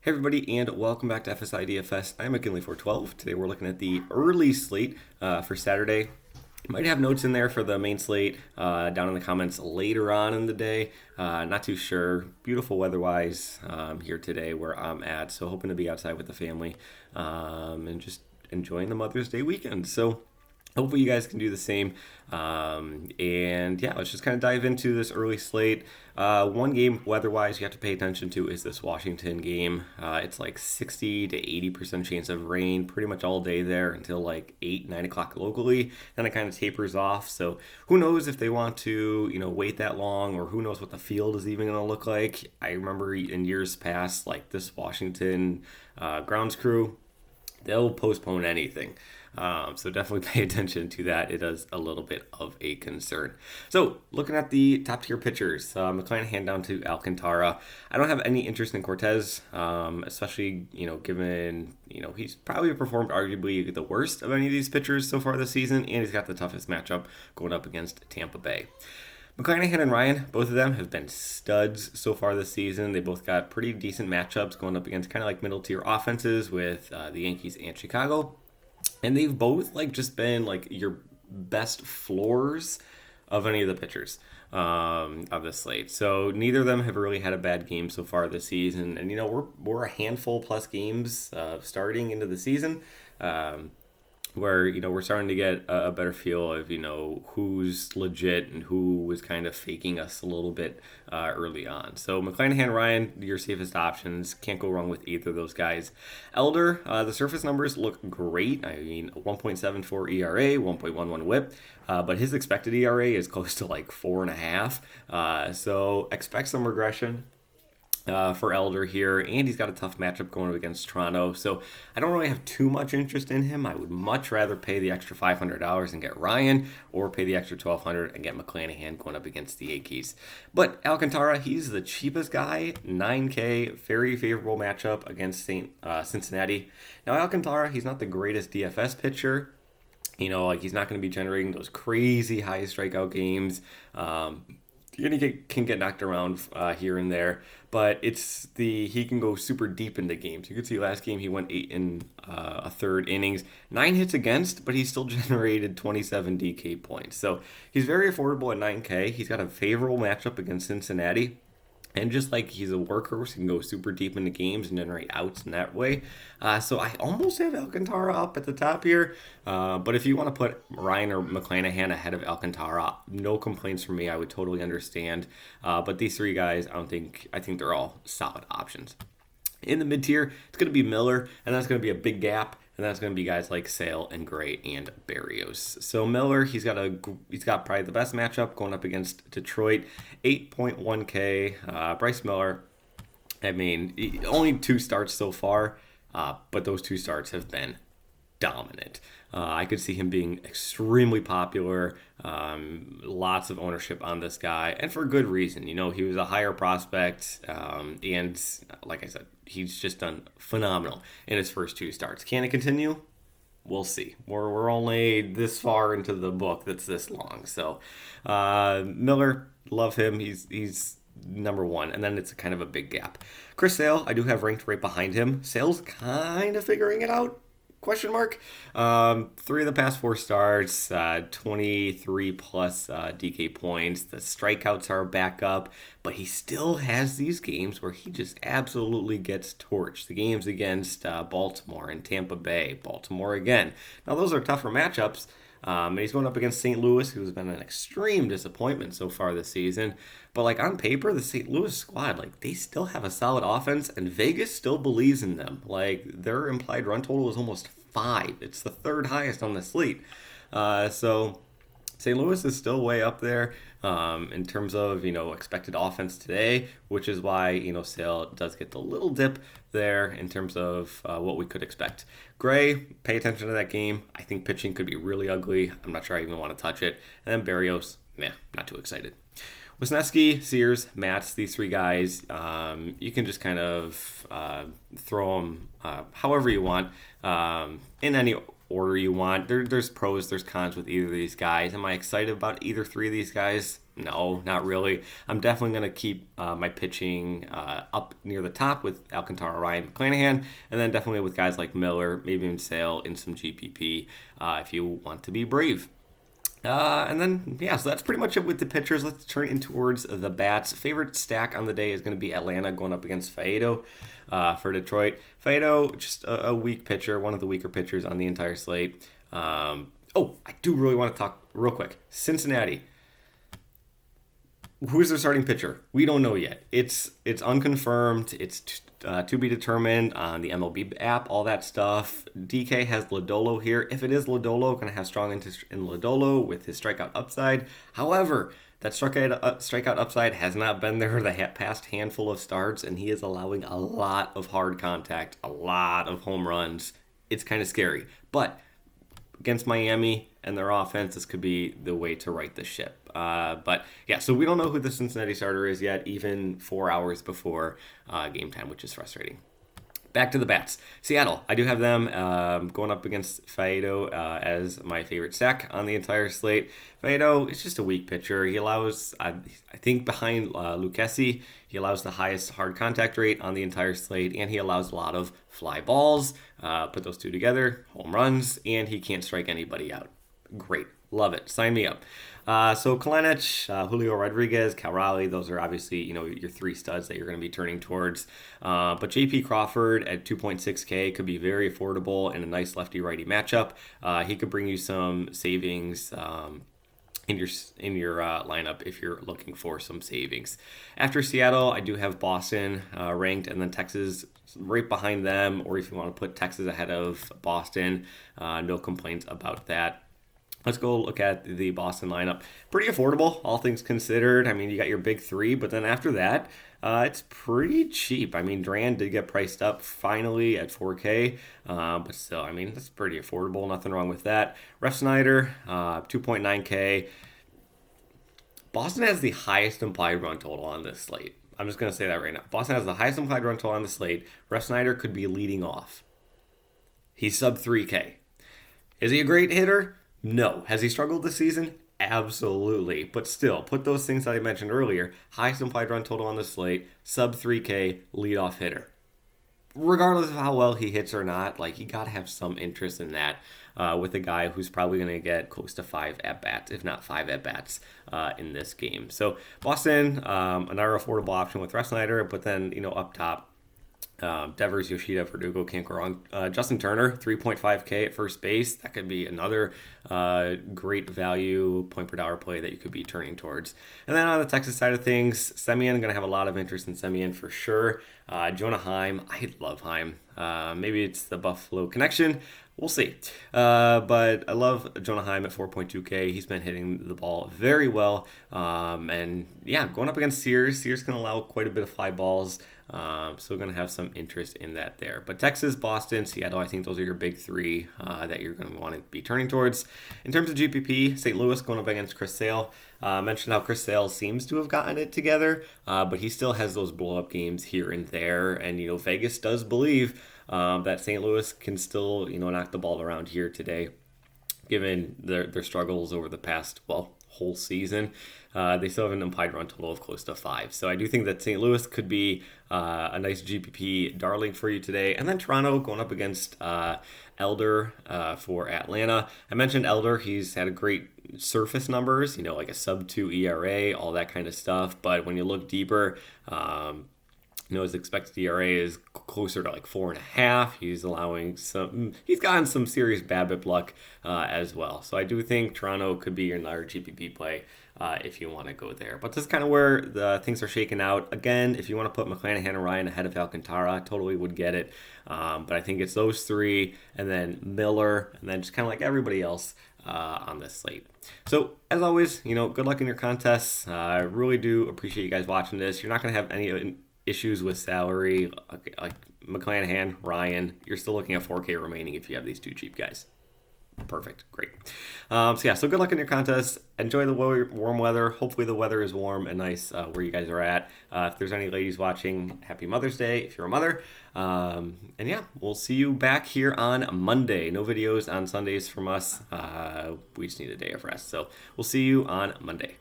Hey everybody, and welcome back to FSi DFS. I'm McKinley412. Today we're looking at the early slate for Saturday. Might have notes in there for the main slate down in the comments later on in the day. Not too sure. Beautiful weather-wise here today where I'm at, so hoping to be outside with the family and just enjoying the Mother's Day weekend. So hopefully you guys can do the same. And yeah, let's just kind of dive into this early slate. One game weather-wise you have to pay attention to is this Washington game. It's like 60 to 80% chance of rain pretty much all day there until like 8, 9 o'clock locally. Then it kind of tapers off. So who knows if they want to, wait that long, or who knows what the field is even going to look like. I remember in years past, like this Washington grounds crew, they'll postpone anything. So definitely pay attention to that. It is a little bit of a concern. So looking at the top tier pitchers, McClanahan down to Alcantara. I don't have any interest in Cortez, especially, given, he's probably performed arguably the worst of any of these pitchers so far this season, and he's got the toughest matchup going up against Tampa Bay. McClanahan and Ryan, both of them have been studs so far this season. They both got pretty decent matchups going up against kind of like middle tier offenses with the Yankees and Chicago. And they've both just been your best floors of any of the pitchers of the slate. So neither of them have really had a bad game so far this season. And we're a handful plus games starting into the season. Where we're starting to get a better feel of who's legit and who was kind of faking us a little bit early on. So McClanahan, Ryan, your safest options. Can't go wrong with either of those guys. Elder, the surface numbers look great. I mean, 1.74 ERA, 1.11 WHIP, but his expected ERA is close to 4.5. So expect some regression for Elder here, and he's got a tough matchup going up against Toronto, so I don't really have too much interest in him. I would much rather pay the extra $500 and get Ryan, or pay the extra $1,200 and get McClanahan going up against the Yankees. But Alcantara, he's the cheapest guy, $9K, very favorable matchup against Cincinnati. Now Alcantara, he's not the greatest DFS pitcher. He's not going to be generating those crazy high strikeout games. Can get knocked around here and there, but he can go super deep into games. You could see last game he went 8 and a third innings, 9 hits against, but he still generated 27 DK points. So he's very affordable at 9K. He's got a favorable matchup against Cincinnati. And just he's a workhorse, he can go super deep into games and generate outs in that way. So I almost have Alcantara up at the top here. But if you want to put Ryan or McClanahan ahead of Alcantara, no complaints from me. I would totally understand. But these three guys, I think they're all solid options. In the mid tier, it's going to be Miller, and that's going to be a big gap. And that's going to be guys like Sale and Gray and Berrios. So Miller, he's got probably the best matchup going up against Detroit, 8.1K. Bryce Miller, I mean, only 2 starts so far, but those 2 starts have been dominant. I could see him being extremely popular, lots of ownership on this guy, and for good reason. He was a higher prospect, and like I said, he's just done phenomenal in his first 2 starts. Can it continue? We'll see. We're only this far into the book that's this long. So Miller, love him. He's number 1, and then it's kind of a big gap. Chris Sale, I do have ranked right behind him. Sale's kind of figuring it out. Question mark. 3 of the past 4 starts, 23 plus DK points. The strikeouts are back up, but he still has these games where he just absolutely gets torched. The games against Baltimore and Tampa Bay, Baltimore again. Now those are tougher matchups. And he's going up against St. Louis, who's been an extreme disappointment so far this season. But on paper, the St. Louis squad, they still have a solid offense, and Vegas still believes in them. Their implied run total is almost 5. It's the 3rd highest on the slate. So St. Louis is still way up there in terms of, expected offense today, which is why, Sale does get the little dip there in terms of what we could expect. Gray, pay attention to that game. I think pitching could be really ugly. I'm not sure I even want to touch it. And then Berrios, not too excited. Wisniewski, Sears, Matz, these 3 guys, you can just kind of throw them however you want, in any order you want. There's pros, there's cons with either of these guys. Am I excited about either 3 of these guys? No, not really. I'm definitely going to keep my pitching up near the top with Alcantara, Ryan, McClanahan, and then definitely with guys like Miller, maybe even Sale in some GPP if you want to be brave. And then, yeah, so that's pretty much it with the pitchers. Let's turn in towards the bats. Favorite stack on the day is going to be Atlanta going up against Faedo for Detroit. Faedo, just a weak pitcher, one of the weaker pitchers on the entire slate. I do really want to talk real quick. Cincinnati. Who's their starting pitcher? We don't know yet. It's unconfirmed. It's to be determined on the MLB app, all that stuff. DK has Lodolo here. If it is Lodolo, going to have strong interest in Lodolo with his strikeout upside. However, that strikeout upside has not been there the past handful of starts, and he is allowing a lot of hard contact, a lot of home runs. It's kind of scary. But against Miami and their offense, this could be the way to right the ship. But yeah, so we don't know who the Cincinnati starter is yet, even 4 hours before game time, which is frustrating. Back to the bats. Seattle, I do have them going up against Faedo as my favorite stack on the entire slate. Faedo is just a weak pitcher. He allows, I think behind Lucchesi, he allows the highest hard contact rate on the entire slate, and he allows a lot of fly balls. Put those two together, home runs, and he can't strike anybody out. Great. Love it. Sign me up. So Kalenic, Julio Rodriguez, Cal Raleigh, those are obviously, your three studs that you're going to be turning towards. But JP Crawford at 2.6K could be very affordable in a nice lefty-righty matchup. He could bring you some savings in your lineup if you're looking for some savings. After Seattle, I do have Boston ranked, and then Texas right behind them, or if you want to put Texas ahead of Boston, no complaints about that. Let's go look at the Boston lineup. Pretty affordable, all things considered. I mean, you got your big three, but then after that, it's pretty cheap. I mean, Duran did get priced up finally at 4K, but still, I mean, that's pretty affordable. Nothing wrong with that. Ref Snyder, 2.9K. Boston has the highest implied run total on this slate. I'm just going to say that right now. Boston has the highest implied run total on the slate. Ref Snyder could be leading off. He's sub 3K. Is he a great hitter? No. Has he struggled this season? Absolutely. But still, put those things that I mentioned earlier, highest implied run total on the slate, sub 3K, leadoff hitter. Regardless of how well he hits or not, you got to have some interest in that with a guy who's probably going to get close to 5 at-bats, if not 5 at-bats in this game. So Boston, another affordable option with Ref Snyder, but then, up top, Devers, Yoshida, Verdugo, can't go wrong. Justin Turner, 3.5K at first base. That could be another great value point per dollar play that you could be turning towards. And then on the Texas side of things, Semien, going to have a lot of interest in Semien for sure. Jonah Heim, I love Heim. Maybe it's the Buffalo connection. We'll see. But I love Jonah Heim at 4.2K. He's been hitting the ball very well. And yeah, going up against Sears. Sears can allow quite a bit of fly balls. So we're going to have some interest in that there. But Texas, Boston, Seattle, I think those are your big three that you're going to want to be turning towards. In terms of GPP, St. Louis going up against Chris Sale. Mentioned how Chris Sale seems to have gotten it together, but he still has those blow-up games here and there. And, Vegas does believe that St. Louis can still, knock the ball around here today, given their struggles over the past, whole season. They still have an implied run total of close to 5. So I do think that St. Louis could be a nice GPP darling for you today. And then Toronto going up against Elder for Atlanta. I mentioned Elder. He's had a great surface numbers, like a sub 2 ERA, all that kind of stuff. But when you look deeper, his expected ERA is closer to 4.5. He's gotten some serious BABIP luck as well. So I do think Toronto could be another GPP play if you want to go there. But this is kind of where the things are shaking out. Again, if you want to put McClanahan and Ryan ahead of Alcantara, totally would get it. But I think it's those three, and then Miller, and then just kind of like everybody else on this slate. So as always, good luck in your contests. I really do appreciate you guys watching this. You're not going to have any issues with salary like McClanahan, Ryan. You're still looking at 4K remaining if you have these two cheap guys. Perfect. Great. So good luck in your contest. Enjoy the warm weather. Hopefully the weather is warm and nice where you guys are at. If there's any ladies watching, happy Mother's Day if you're a mother. We'll see you back here on Monday. No videos on Sundays from us. We just need a day of rest. So we'll see you on Monday.